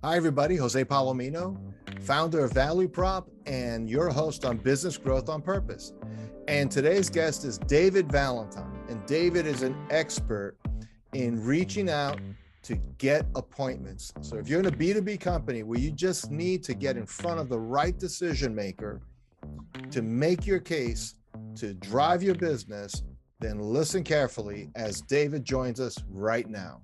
Hi, everybody. Jose Palomino, founder of Value Prop and your host on Business Growth on Purpose. And today's guest is David Valentine. And David is an expert in reaching out to get appointments. So if you're in a B2B company where you just need to get in front of the right decision maker to make your case, to drive your business, then listen carefully as David joins us right now.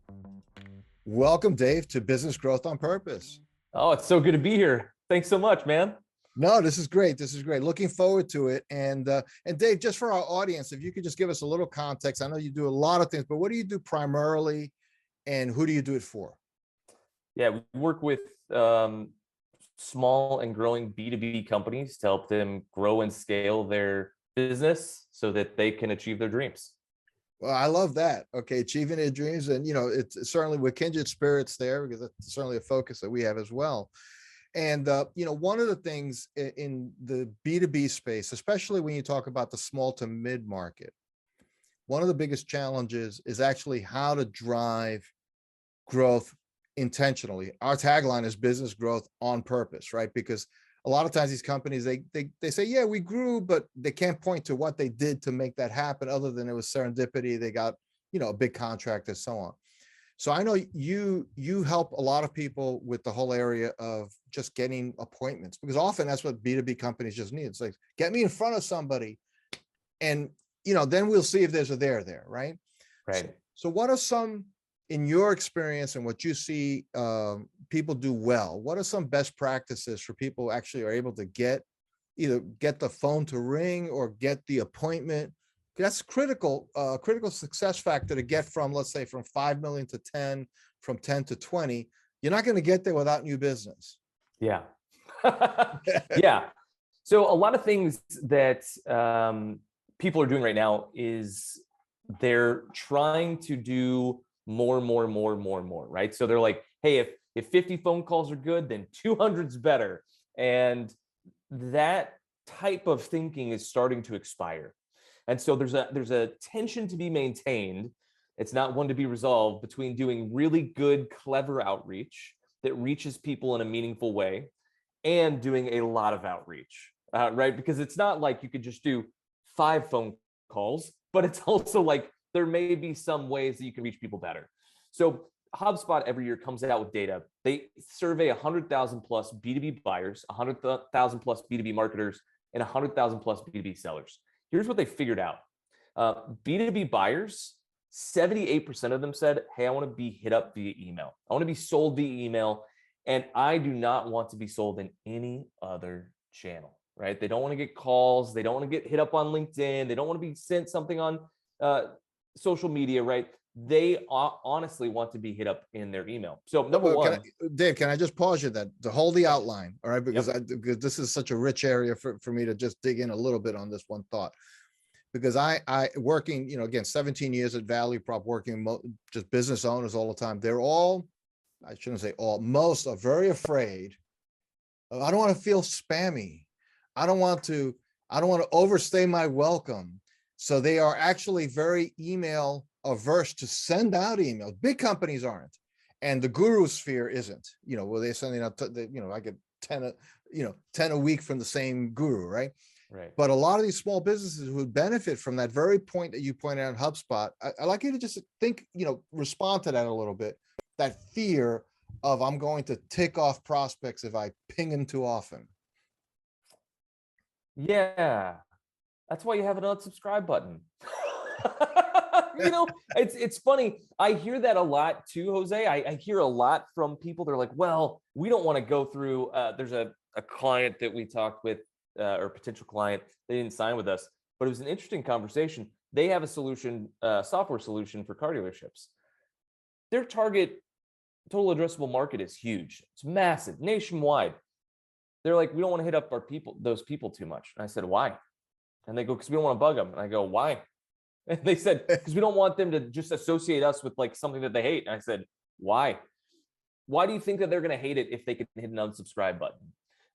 Welcome, Dave, to Business Growth on Purpose. Oh, it's so good to be here. Thanks so much, man. No, this is great. This is great. Looking forward to it. And Dave, just for our audience, if you could just give us a little context. I know you do a lot of things, but what do you do primarily, and who do you do it for? Yeah, we work with small and growing B2B companies to help them grow and scale their business so that they can achieve their dreams. Well, I love that. Okay, achieving their dreams, and it's certainly with kindred spirits there, because that's certainly a focus that we have as well. And one of the things in the B2B space, especially when you talk about the small to mid market, one of the biggest challenges is actually how to drive growth intentionally. Our tagline is business growth on purpose, right? Because a lot of times these companies, they say, yeah, we grew, but they can't point to what they did to make that happen other than it was serendipity. They got, a big contract and so on. So I know you help a lot of people with the whole area of just getting appointments, because often that's what B2B companies just need. It's like, get me in front of somebody and, then we'll see if there's a there, right? Right. So what are some, in your experience and what you see people do well, what are some best practices for people who actually are able to either get the phone to ring or get the appointment? That's critical success factor to get from, let's say, from 5 million to 10, from 10 to 20. You're not going to get there without new business. Yeah. Yeah. So a lot of things that people are doing right now is they're trying to do more, right? So they're like, hey, if 50 phone calls are good, then 200's better. And that type of thinking is starting to expire. And so there's a tension to be maintained. It's not one to be resolved between doing really good, clever outreach that reaches people in a meaningful way and doing a lot of outreach, right? Because it's not like you could just do 5 phone calls, but it's also like there may be some ways that you can reach people better. So HubSpot every year comes out with data. They survey 100,000 plus B2B buyers, 100,000 plus B2B marketers, and 100,000 plus B2B sellers. Here's what they figured out. B2B buyers, 78% of them said, hey, I want to be hit up via email. I want to be sold via email, and I do not want to be sold in any other channel, right? They don't want to get calls. They don't want to get hit up on LinkedIn. They don't want to be sent something on social media, right? They honestly want to be hit up in their email. So number one, Dave, can I just pause you then to hold the outline? All right. Because because this is such a rich area for me to just dig in a little bit on this one thought, because I working, again, 17 years at Value Prop, working just business owners all the time. They're all, I shouldn't say all, most are very afraid of, I don't want to feel spammy. I don't want to overstay my welcome. So they are actually very email averse to send out emails. Big companies aren't, and the guru sphere isn't. Where they're sending out, I get 10 a week from the same guru, right? Right. But a lot of these small businesses would benefit from that very point that you pointed out in HubSpot. I like you to just think, respond to that a little bit. That fear of, I'm going to tick off prospects if I ping them too often. Yeah. That's why you have an unsubscribe button. It's funny. I hear that a lot too, Jose. I hear a lot from people. They're like, well, we don't want to go through, there's a client that we talked with, or potential client. They didn't sign with us, but it was an interesting conversation. They have a solution, software solution for car dealerships. Their target total addressable market is huge. It's massive, nationwide. They're like, we don't want to hit up those people too much. And I said, why? And they go, because we don't want to bug them. And I go, why? And they said, because we don't want them to just associate us with like something that they hate. And I said, why? Why do you think that they're going to hate it if they can hit an unsubscribe button?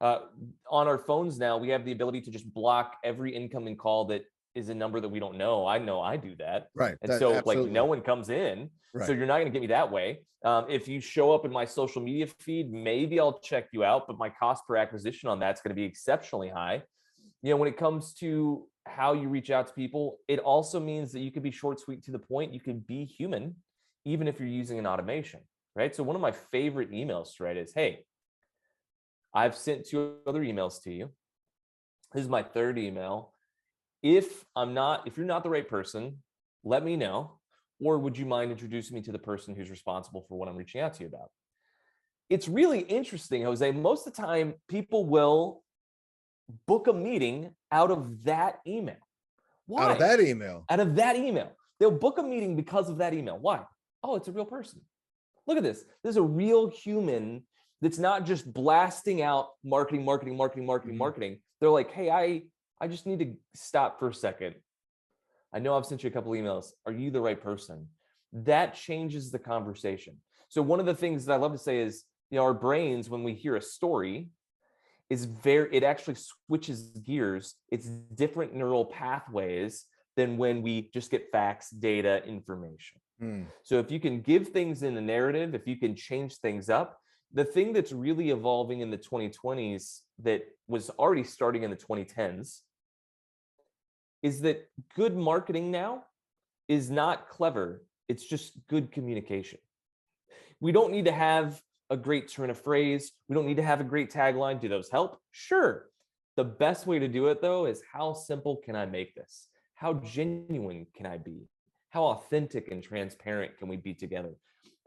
On our phones now, we have the ability to just block every incoming call that is a number that we don't know. I know I do that. Right. And That so like absolutely. no one comes in. So Right. you're not going to get me that way. If you show up in my social media feed, maybe I'll check you out, but my cost per acquisition on that's going to be exceptionally high. When it comes to how you reach out to people, it also means that you can be short, sweet, to the point. You can be human, even if you're using an automation, right? So one of my favorite emails to write is, hey, I've sent 2 other emails to you. This is my 3rd email. If you're not the right person, let me know. Or would you mind introducing me to the person who's responsible for what I'm reaching out to you about? It's really interesting, Jose. Most of the time, people will book a meeting out of that email. Why? Out of that email. Out of that email. They'll book a meeting because of that email. Why? Oh, it's a real person. Look at this. This is a real human that's not just blasting out marketing. They're like, hey, I just need to stop for a second. I know I've sent you a couple emails. Are you the right person? That changes the conversation. So one of the things that I love to say is, our brains, when we hear a story, it actually switches gears. It's different neural pathways than when we just get facts, data, information. So if you can give things in a narrative, if you can change things up, the thing that's really evolving in the 2020s that was already starting in the 2010s is that good marketing now is not clever. It's just good communication. We don't need to have a great turn of phrase. We don't need to have a great tagline. Do those help? Sure. The best way to do it, though, is how simple can I make this? How genuine can I be? How authentic and transparent can we be together?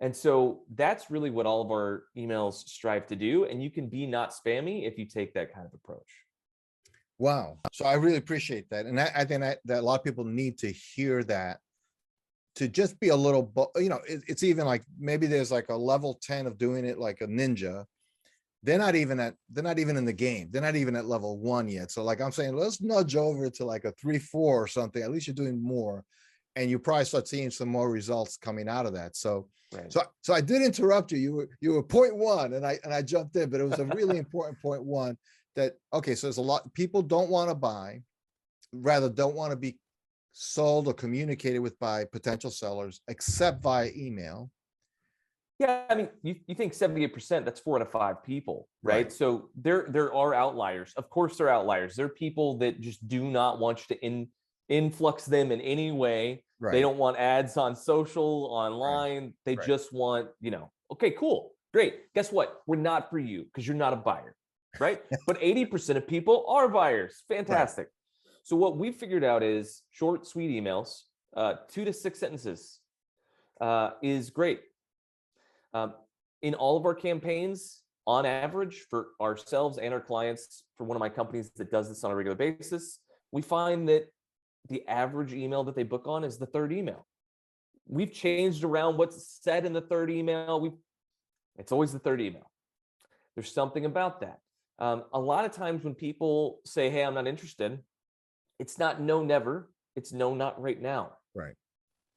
And so that's really what all of our emails strive to do. And you can be not spammy if you take that kind of approach. Wow. So I really appreciate that. And I think that a lot of people need to hear that, to just be a little, it's even like, maybe there's like a level 10 of doing it like a ninja. They're not even in the game. They're not even at level 1 yet. So like I'm saying, let's nudge over to like a 3, 4 or something. At least you're doing more, and you probably start seeing some more results coming out of that. So, right. so I did interrupt you. You were point 1, and I jumped in, but it was a really important point 1 that, okay, so there's a lot, people don't want to buy, rather don't want to be sold or communicated with by potential sellers except via email. Yeah, I mean, you think 78%, that's 4 out of 5 people, right? Right. So there are outliers. Of course, there are outliers. There are people that just do not want you to influx them in any way. Right. They don't want ads on social, online. Right. They just want, okay, cool, great. Guess what? We're not for you because you're not a buyer, right? But 80% of people are buyers. Fantastic. Right. So what we figured out is short, sweet emails, 2 to 6 sentences is great. In all of our campaigns, on average, for ourselves and our clients, for one of my companies that does this on a regular basis, we find that the average email that they book on is the 3rd email. We've changed around what's said in the 3rd email. It's always the 3rd email. There's something about that. A lot of times when people say, hey, I'm not interested, it's not no, never. It's no, not right now. Right.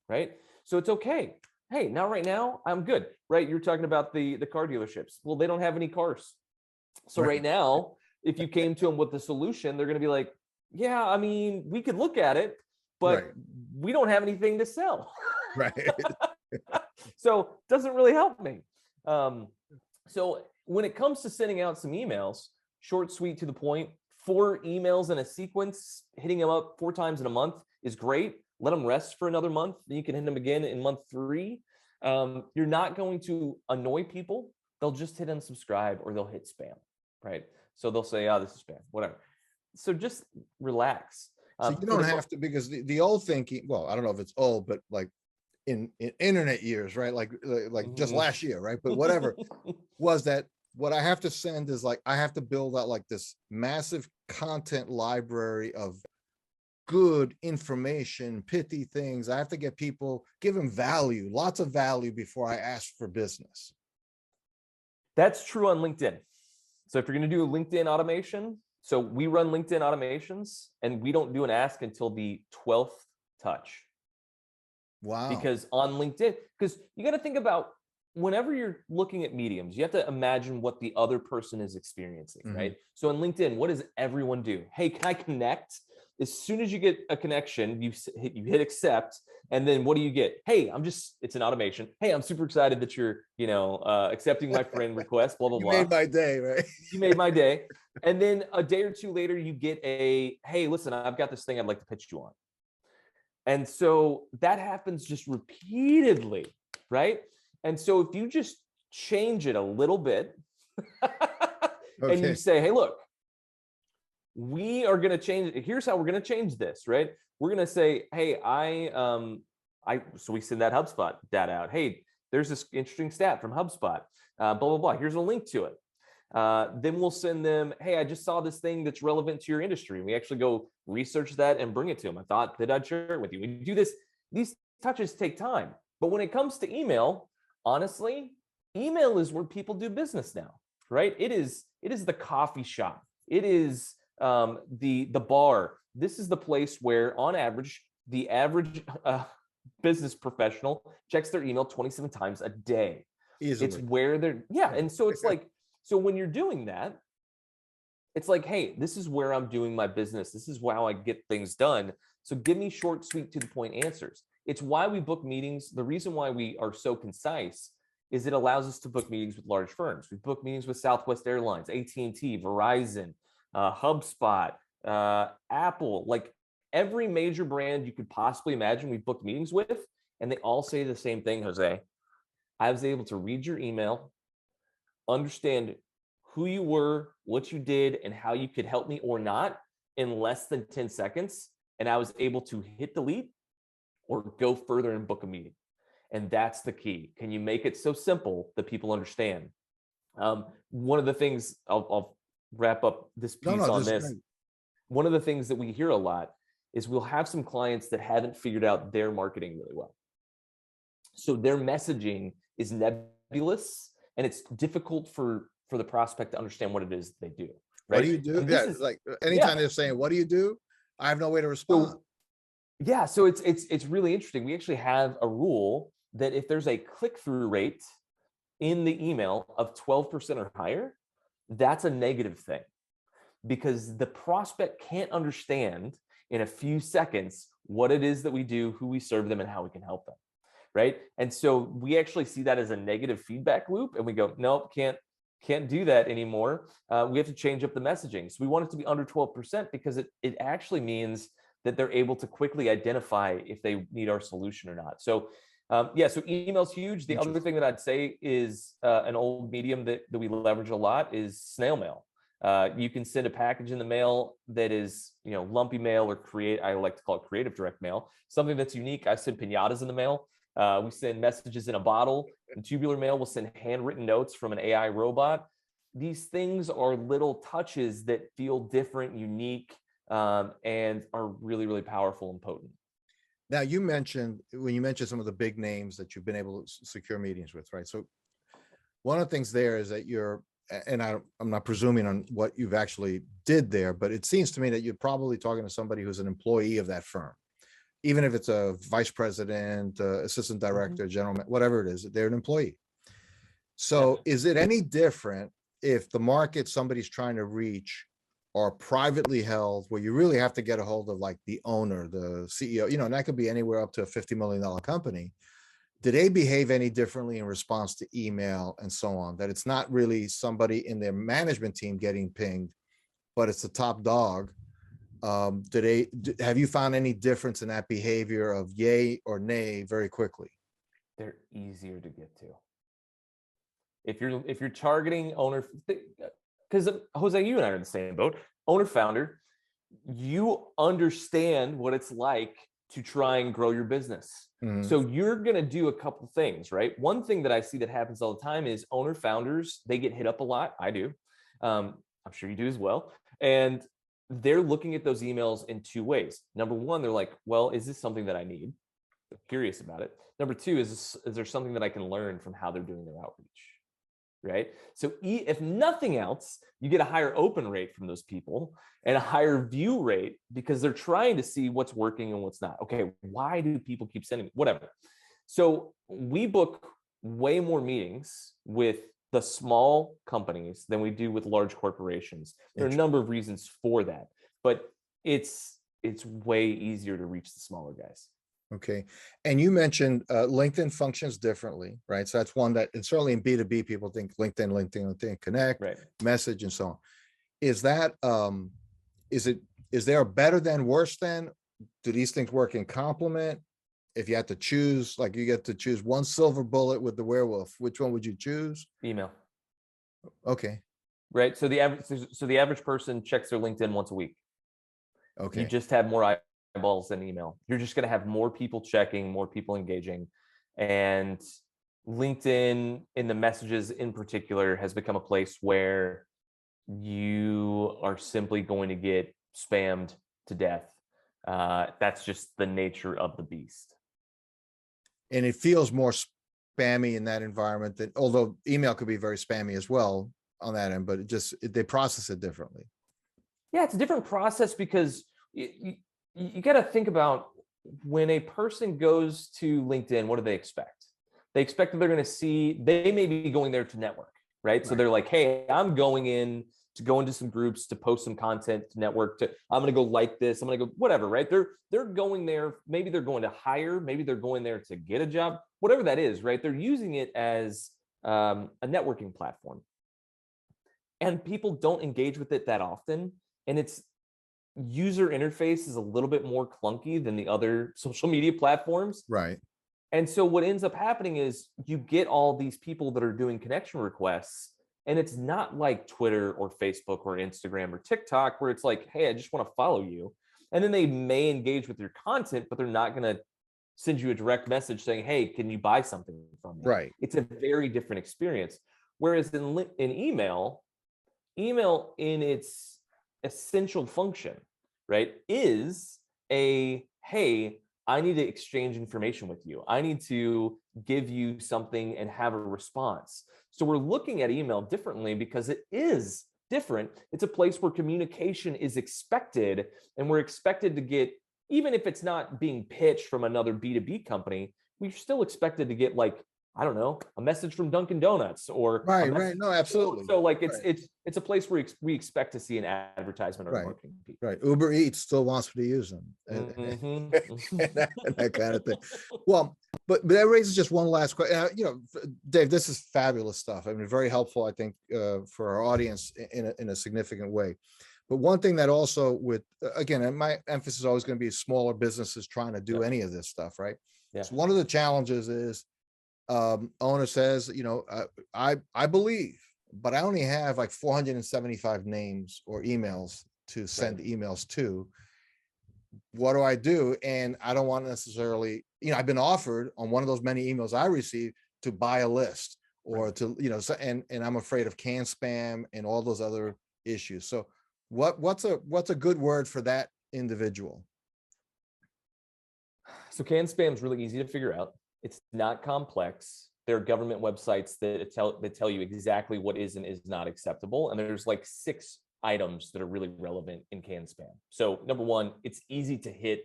Right. So it's okay. Hey, not right now, I'm good, right? You're talking about the car dealerships. Well, they don't have any cars. So right now, if you came to them with the solution, they're going to be like, yeah, I mean, we could look at it, but we don't have anything to sell. Right. So it doesn't really help me. So when it comes to sending out some emails, short, sweet, to the point, 4 emails in a sequence, hitting them up 4 times in a month is great. Let them rest for another month. Then you can hit them again in month 3. You're not going to annoy people. They'll just hit unsubscribe or they'll hit spam, right? So they'll say, oh, this is spam, whatever. So just relax. So you don't have to, because the old thinking, well, I don't know if it's old, but like in internet years, right? Like just last year, right? But whatever, was that what I have to send is like, I have to build out like this massive content library of good information, pithy things. I have to get people, give them value, lots of value before I ask for business. That's true on LinkedIn. So if you're going to do a LinkedIn automation, so we run LinkedIn automations and we don't do an ask until the 12th touch. Wow. Because on LinkedIn, because you got to think about whenever you're looking at mediums, you have to imagine what the other person is experiencing, right? So on LinkedIn, what does everyone do? Hey, can I connect? As soon as you get a connection, you hit accept, and then what do you get? Hey, it's an automation. Hey, I'm super excited that you're, accepting my friend request, blah, blah, You blah. made my day, right? You made my day. And then a day or two later, you get hey, listen, I've got this thing I'd like to pitch you on. And so that happens just repeatedly, right? And so if you just change it a little bit and you Okay. say, hey, look, we are going to change it. Here's how we're going to change this, right? We're going to say, hey, so we send that HubSpot data out. Hey, there's this interesting stat from HubSpot, blah, blah, blah. Here's a link to it. Then we'll send them, hey, I just saw this thing that's relevant to your industry. And we actually go research that and bring it to them. I thought that I'd share it with you. We do this. These touches take time. But when it comes to email, honestly, email is where people do business now, right? It is the coffee shop. It is the bar. This is the place where, on average, the average business professional checks their email 27 times a day. Easily. It's where they're, yeah. And so it's like, so when you're doing that, it's like, hey, this is where I'm doing my business. This is how I get things done. So give me short, sweet, to the point answers. It's why we book meetings. The reason why we are so concise is it allows us to book meetings with large firms. We book meetings with Southwest Airlines, AT&T, Verizon, HubSpot, Apple, like every major brand you could possibly imagine we've booked meetings with. And they all say the same thing, Jose. I was able to read your email, understand who you were, what you did, and how you could help me or not in less than 10 seconds. And I was able to hit delete or go further and book a meeting. And that's the key. Can you make it so simple that people understand? One of the things, I'll wrap up this piece on this. One of the things that we hear a lot is we'll have some clients that haven't figured out their marketing really well. So their messaging is nebulous, and it's difficult for the prospect to understand what it is they do. Right? What do you do? Yeah, like anytime they're saying, what do you do? I have no way to respond. So it's really interesting. We actually have a rule that if there's a click-through rate in the email of 12% or higher, that's a negative thing, because the prospect can't understand in a few seconds what it is that we do, who we serve them, and how we can help them. Right. And so we actually see that as a negative feedback loop, and we go, nope, can't do that anymore. We have to change up the messaging. So we want it to be under 12% because it actually means that they're able to quickly identify if they need our solution or not. So so email's huge. The other thing that I'd say is an old medium that we leverage a lot is snail mail. You can send a package in the mail that is, lumpy mail, or I like to call it creative direct mail, something that's unique. I send piñatas in the mail. We send messages in a bottle. In tubular mail, we'll send handwritten notes from an AI robot. These things are little touches that feel different, unique, and are really, really powerful and potent. Now, when you mentioned some of the big names that you've been able to secure meetings with, right? So one of the things there is that I'm not presuming on what you've actually did there, but it seems to me that you're probably talking to somebody who's an employee of that firm. Even if it's a vice president, assistant director, general, whatever it is, they're an employee. So is it any different if the market somebody's trying to reach are privately held, where you really have to get a hold of like the owner, the CEO, and that could be anywhere up to a $50 million company? Do they behave any differently in response to email and so on? That it's not really somebody in their management team getting pinged, but it's the top dog. Have you found any difference in that behavior of yay or nay very quickly? They're easier to get to. If you're targeting owner, because Jose, you and I are in the same boat, owner founder, you understand what it's like to try and grow your business. Mm-hmm. So you're going to do a couple things, right? One thing that I see that happens all the time is owner founders, they get hit up a lot. I do. I'm sure you do as well. And they're looking at those emails in two ways. Number one, they're like, well, is this something that I need? They're curious about it. Number two, is there something that I can learn from how they're doing their outreach? Right? So if nothing else, you get a higher open rate from those people and a higher view rate, because they're trying to see what's working and what's not. Okay, why do people keep sending me? Whatever. So we book way more meetings with the small companies than we do with large corporations. There are a number of reasons for that, but it's it's way easier to reach the smaller guys. Okay. And you mentioned LinkedIn functions differently, right? So that's one that, and certainly in B2B, people think LinkedIn, Connect, Right. message, and so on. Is that, is there a better than, worse than? Do these things work in complement? If you had to choose, like you get to choose one silver bullet with the werewolf, which one would you choose? Email. Okay. Right. So the average person checks their LinkedIn once a week. Okay. You just have more eyeballs than email. You're just going to have more people checking, more people engaging. And LinkedIn, in the messages in particular, has become a place where you are simply going to get spammed to death. That's just the nature of the beast. And it feels more spammy in that environment than, although email could be very spammy as well on that end, but they process it differently. Yeah, it's a different process because you got to think about, when a person goes to LinkedIn, what do they expect? They expect that they're going to see, they may be going there to network, right? So they're like, hey, I'm going in to go into some groups, to post some content, to network, I'm going to go like this, I'm going to go whatever, right? They're going there, maybe they're going to hire, maybe they're going there to get a job, whatever that is, right? They're using it as a networking platform. And people don't engage with it that often. And its user interface is a little bit more clunky than the other social media platforms. Right. And so what ends up happening is you get all these people that are doing connection requests, and it's not like Twitter or Facebook or Instagram or TikTok where it's like, hey, I just want to follow you. And then they may engage with your content, but they're not going to send you a direct message saying, hey, can you buy something from me? Right. It's a very different experience. Whereas in email in its essential function, right, is a, hey, I need to exchange information with you. I need to give you something and have a response. So we're looking at email differently because it is different. It's a place where communication is expected, and we're expected to get, even if it's not being pitched from another B2B company, we're still expected to get, like, I don't know, a message from Dunkin' Donuts or right. No, absolutely. So like it's a place where we expect to see an advertisement or a marketing piece. Right. Uber Eats still wants me to use them, and, and that kind of thing. Well, but that raises just one last question. Dave, this is fabulous stuff. I mean, very helpful, I think, for our audience in a significant way. But one thing that also, with, again, and my emphasis is always going to be smaller businesses trying to do any of this stuff, right? Yeah. So one of the challenges is, owner says, I believe, but I only have like 475 names or emails to send emails to. What do I do? And I don't want to necessarily, I've been offered on one of those many emails I received to buy a list or to, so, and I'm afraid of can spam and all those other issues. So what's a good word for that individual? So can spam is really easy to figure out. It's not complex. There are government websites that tell you exactly what is and is not acceptable. And there's like 6 items that are really relevant in can spam. So number one, it's easy to hit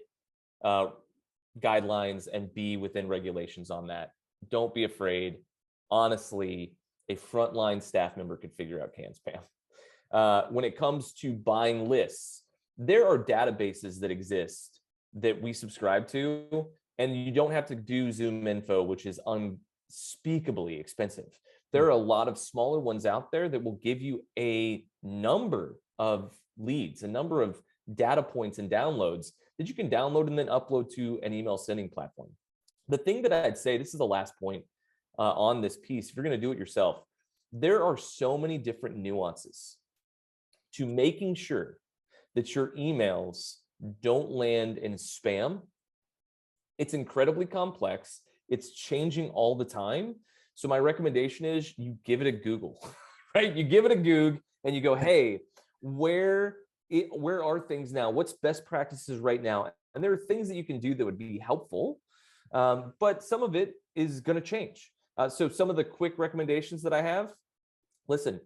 guidelines and be within regulations on that. Don't be afraid. Honestly, a frontline staff member could figure out can spam. When it comes to buying lists, there are databases that exist that we subscribe to, and you don't have to do Zoom info, which is unspeakably expensive. There are a lot of smaller ones out there that will give you a number of leads, a number of data points and downloads that you can download and then upload to an email sending platform. The thing that I'd say, this is the last point on this piece, if you're going to do it yourself, there are so many different nuances to making sure that your emails don't land in spam. It's incredibly complex. It's changing all the time. So my recommendation is you give it a Google, right? You give it a Google and you go, hey, where are things now? What's best practices right now? And there are things that you can do that would be helpful, but some of it is going to change. So some of the quick recommendations that I have, listen,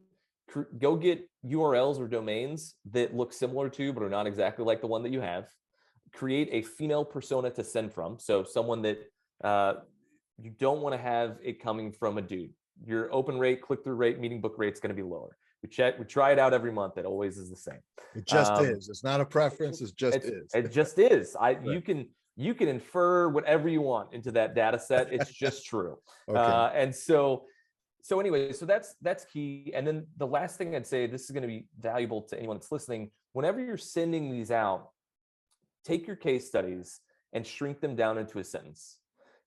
go get URLs or domains that look similar to, but are not exactly like the one that you have. Create a female persona to send from. So someone that you don't want to have it coming from a dude. Your open rate, click-through rate, meeting book rate is going to be lower. We try it out every month. It always is the same. It just is. It's not a preference. It just is. It just is. Right. You can infer whatever you want into that data set. It's just true. Okay. And so anyway, so that's key. And then the last thing I'd say, this is going to be valuable to anyone that's listening. Whenever you're sending these out, take your case studies and shrink them down into a sentence.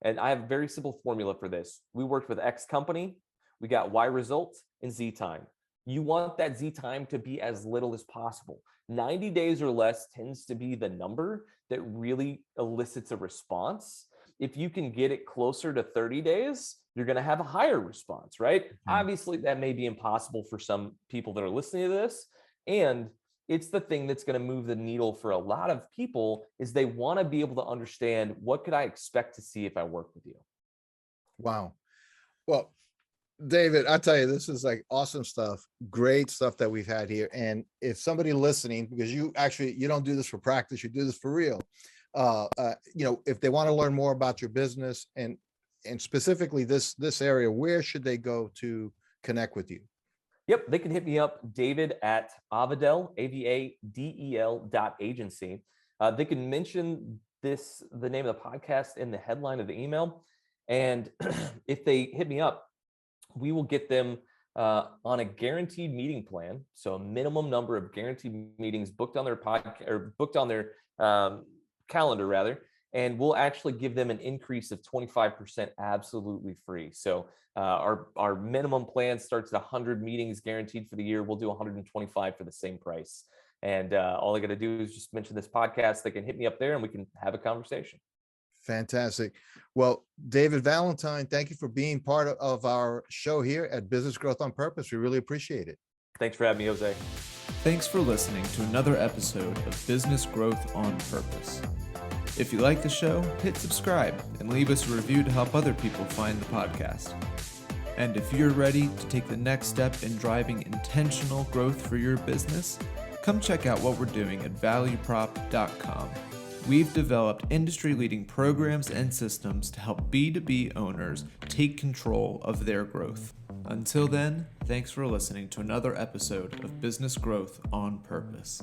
And I have a very simple formula for this. We worked with X company. We got Y result in Z time. You want that Z time to be as little as possible. 90 days or less tends to be the number that really elicits a response. If you can get it closer to 30 days, you're going to have a higher response, right? Mm-hmm. Obviously, that may be impossible for some people that are listening to this. And it's the thing that's going to move the needle for a lot of people is they want to be able to understand, what could I expect to see if I work with you? Wow. Well, David, I tell you, this is like awesome stuff, great stuff that we've had here. And if somebody listening, because you don't do this for practice, you do this for real. If they want to learn more about your business and specifically this area, where should they go to connect with you? Yep, they can hit me up, David at Avadel, AVADEL.agency. They can mention the name of the podcast in the headline of the email. And if they hit me up, we will get them on a guaranteed meeting plan. So a minimum number of guaranteed meetings booked on their podcast or booked on their calendar rather. And we'll actually give them an increase of 25% absolutely free. So our minimum plan starts at 100 meetings guaranteed for the year. We'll do 125 for the same price. And all they got to do is just mention this podcast. They can hit me up there and we can have a conversation. Fantastic. Well, David Valentine, thank you for being part of our show here at Business Growth on Purpose. We really appreciate it. Thanks for having me, Jose. Thanks for listening to another episode of Business Growth on Purpose. If you like the show, hit subscribe and leave us a review to help other people find the podcast. And if you're ready to take the next step in driving intentional growth for your business, come check out what we're doing at valueprop.com. We've developed industry-leading programs and systems to help B2B owners take control of their growth. Until then, thanks for listening to another episode of Business Growth on Purpose.